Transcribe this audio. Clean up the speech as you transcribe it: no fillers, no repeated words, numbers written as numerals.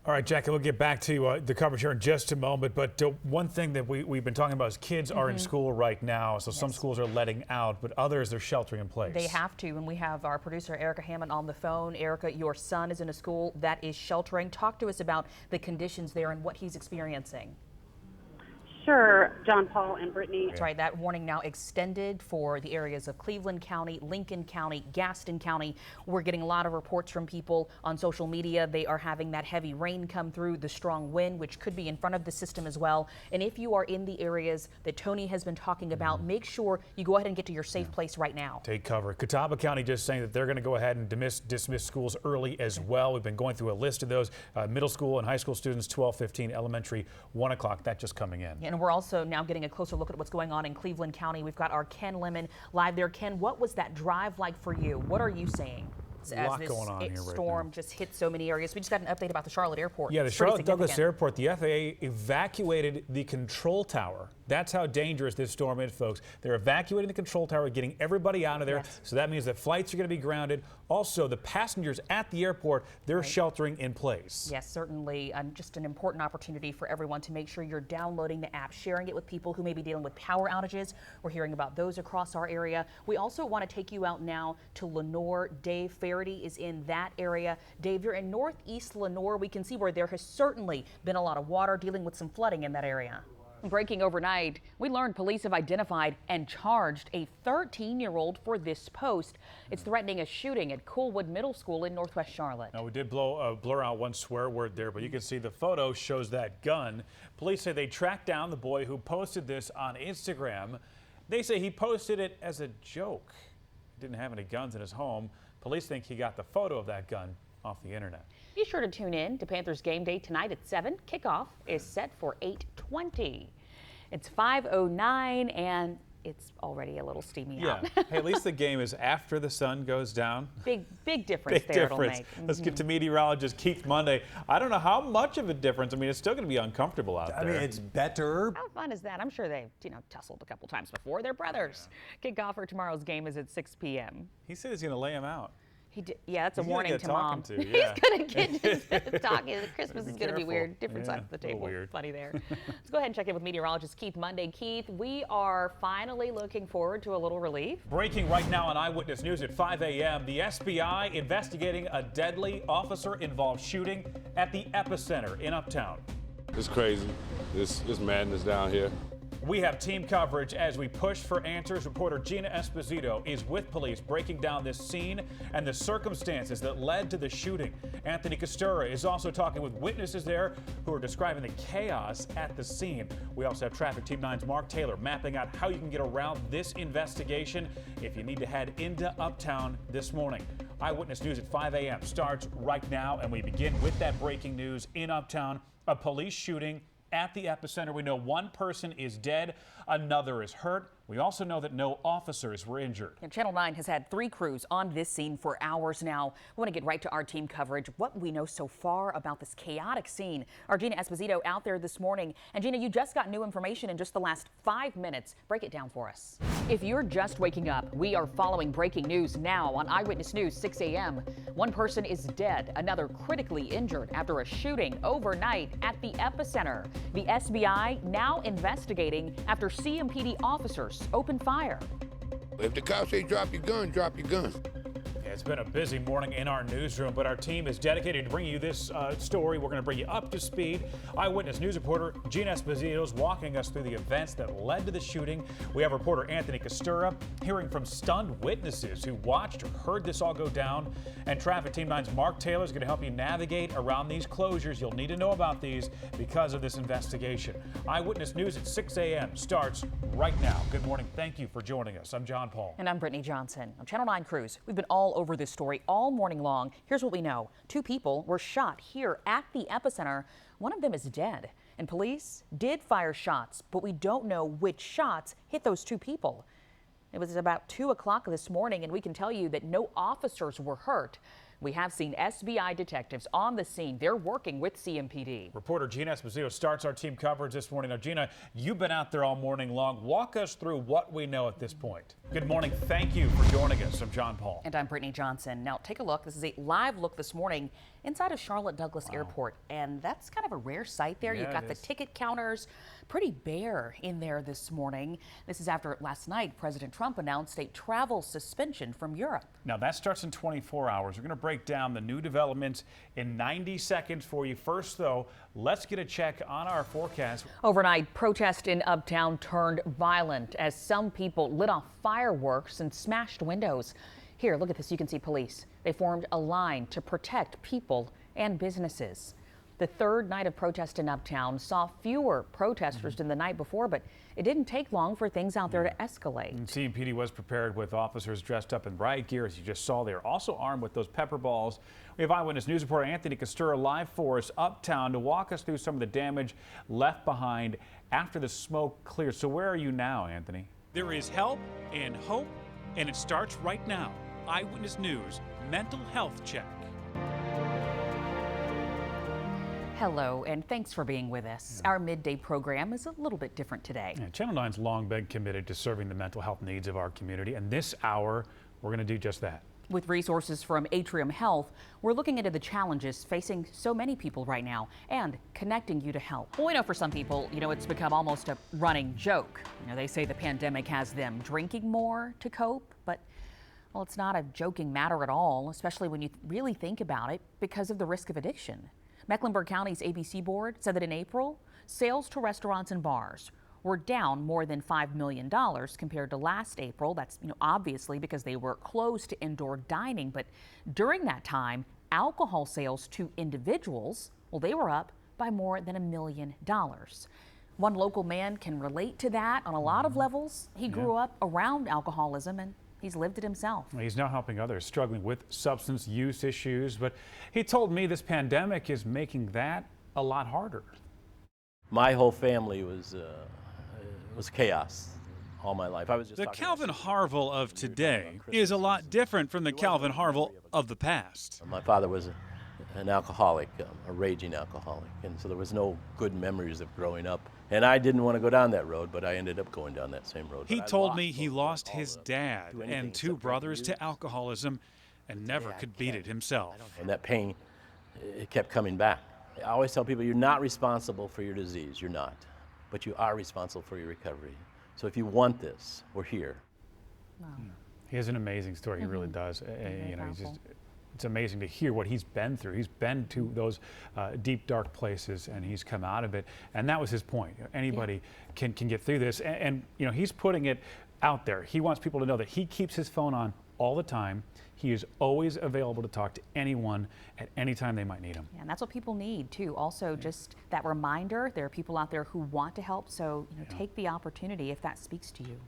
All right, Jackie, we'll get back to the coverage here in just a moment. But one thing that we've been talking about is kids are in school right now. So some schools are letting out, but others, they're sheltering in place. They have to. And we have our producer, Erica Hammond, on the phone. Erica, your son is in a school that is sheltering. Talk to us about the conditions there and what he's experiencing. Sure, John Paul and Brittany. That's right. That warning now extended for the areas of Cleveland County, Lincoln County, Gaston County. We're getting a lot of reports from people on social media. They are having that heavy rain come through, the strong wind, which could be in front of the system as well. And if you are in the areas that Tony has been talking about, make sure you go ahead and get to your safe place right now. Take cover. Catawba County just saying that they're going to go ahead and dismiss schools early as well. We've been going through a list of those. Middle school and high school students, 12:15, elementary, 1 o'clock. That just coming in. And we're also now getting a closer look at what's going on in Cleveland County. We've got our Ken Lemon live there. Ken, what was that drive like for you? What are you seeing as this storm just hit so many areas? We just got an update about the Charlotte Airport. Yeah, the Charlotte Douglas Airport, the FAA evacuated the control tower. That's how dangerous this storm is, folks. They're evacuating the control tower, getting everybody out of there. Yes. So that means that flights are going to be grounded. Also, the passengers at the airport, they're sheltering in place. Yes, certainly. Just an important opportunity for everyone to make sure you're downloading the app, sharing it with people who may be dealing with power outages. We're hearing about those across our area. We also want to take you out now to Lenoir. Dave Faraday is in that area. Dave, you're in northeast Lenoir. We can see where there has certainly been a lot of water, dealing with some flooding in that area. Breaking overnight, we learned police have identified and charged a 13-year-old for this post. It's threatening a shooting at Coolwood Middle School in Northwest Charlotte. Now, we did blur out one swear word there, but you can see the photo shows that gun. Police say they tracked down the boy who posted this on Instagram. They say he posted it as a joke. He didn't have any guns in his home. Police think he got the photo of that gun off the internet. Be sure to tune in to Panthers game day tonight at 7. Kickoff is set for 8:20. It's 5:09 and it's already a little steamy out. Hey, at least the game is after the sun goes down. Big difference there it'll make. Let's get to meteorologist Keith Monday. I don't know how much of a difference. I mean, it's still going to be uncomfortable out there. I mean, it's better. How fun is that? I'm sure they've, tussled a couple times before. They're brothers. Kickoff for tomorrow's game is at 6 p.m. He said he's going to lay him out. He did, yeah, that's a warning to Mom. Yeah. He's going to get talking. Christmas is going to be weird. Different side of the table. Weird. Funny there. Let's go ahead and check in with meteorologist Keith Monday. Keith, we are finally looking forward to a little relief. Breaking right now on Eyewitness News at 5 a.m. The SBI investigating a deadly officer-involved shooting at the epicenter in Uptown. It's crazy. It's madness down here. We have team coverage as we push for answers. Reporter Gina Esposito is with police breaking down this scene and the circumstances that led to the shooting. Anthony Costura is also talking with witnesses there who are describing the chaos at the scene. We also have Traffic Team 9's Mark Taylor mapping out how you can get around this investigation if you need to head into Uptown this morning. Eyewitness News at 5 a.m. starts right now, and we begin with that breaking news in Uptown, a police shooting at the epicenter. We know one person is dead, another is hurt. We also know that no officers were injured. And Channel 9 has had 3 crews on this scene for hours now. We want to get right to our team coverage, what we know so far about this chaotic scene. Our Gina Esposito out there this morning. And Gina, you just got new information in just the last 5 minutes. Break it down for us. If you're just waking up, we are following breaking news now on Eyewitness News 6 a.m. One person is dead, another critically injured after a shooting overnight at the epicenter. The SBI now investigating after CMPD officers opened fire. If the cops say drop your gun, drop your gun. It's been a busy morning in our newsroom, but our team is dedicated to bringing you this story. We're going to bring you up to speed. Eyewitness News reporter Gina Esposito is walking us through the events that led to the shooting. We have reporter Anthony Costura hearing from stunned witnesses who watched or heard this all go down. And Traffic Team 9's Mark Taylor is going to help you navigate around these closures. You'll need to know about these because of this investigation. Eyewitness News at 6 a.m. starts right now. Good morning. Thank you for joining us. I'm John Paul. And I'm Brittany Johnson. On Channel 9 crews, we've been all over this story all morning long. Here's what we know. 2 people were shot here at the epicenter. One of them is dead. And police did fire shots, but we don't know which shots hit those 2 people. It was about 2 o'clock this morning, and we can tell you that no officers were hurt. We have seen SBI detectives on the scene. They're working with CMPD. Reporter Gina Esposito starts our team coverage this morning. Now, Gina, you've been out there all morning long. Walk us through what we know at this point. Good morning. Thank you for joining us. I'm John Paul. And I'm Brittany Johnson. Now, take a look. This is a live look this morning inside of Charlotte Douglas Airport, and that's kind of a rare sight there. Yeah, You've got it the is. ticket counters pretty bare in there this morning. This is after last night President Trump announced a travel suspension from Europe. Now that starts in 24 hours. We're going to break down the new developments in 90 seconds for you. First, though, let's get a check on our forecast. Overnight, protest in Uptown turned violent as some people lit off fireworks and smashed windows. Here, look at this. You can see police. They formed a line to protect people and businesses. The third night of protest in Uptown saw fewer protesters than the night before, but it didn't take long for things out there to escalate. And CMPD was prepared with officers dressed up in riot gear, as you just saw. They are also armed with those pepper balls. We have Eyewitness News reporter Anthony Costura live for us uptown to walk us through some of the damage left behind after the smoke cleared. So where are you now, Anthony? There is help and hope, and it starts right now. Eyewitness News Mental Health Check. Hello, and thanks for being with us. Our midday program is a little bit different today. Yeah, Channel 9's long been committed to serving the mental health needs of our community, and this hour we're going to do just that. With resources from Atrium Health, we're looking into the challenges facing so many people right now and connecting you to help. Well, we know for some people, it's become almost a running joke. They say the pandemic has them drinking more to cope, but well, it's not a joking matter at all, especially when you really think about it because of the risk of addiction. Mecklenburg County's ABC board said that in April, sales to restaurants and bars were down more than $5 million compared to last April. That's, obviously because they were closed to indoor dining. But during that time, alcohol sales to individuals, well, they were up by more than $1 million. One local man can relate to that on a lot of levels. He grew up around alcoholism and he's lived it himself. He's now helping others struggling with substance use issues, but he told me this pandemic is making that a lot harder. My whole family was chaos all my life. The Calvin Harville of today is a lot different from the Calvin Harville of the past. My father was an alcoholic, a raging alcoholic, and so there was no good memories of growing up. And I didn't want to go down that road, but I ended up going down that same road. He told me he lost his dad and two brothers to alcoholism and never could beat it himself. And that pain, it kept coming back. I always tell people, you're not responsible for your disease. You're not. But you are responsible for your recovery. So if you want this, we're here. Wow. He has an amazing story. He really does. It's amazing to hear what he's been through. He's been to those deep, dark places, and he's come out of it. And that was his point. Anybody can get through this. And he's putting it out there. He wants people to know that he keeps his phone on all the time. He is always available to talk to anyone at any time they might need him. Yeah, and that's what people need, too. Also, just that reminder, there are people out there who want to help. So take the opportunity if that speaks to you.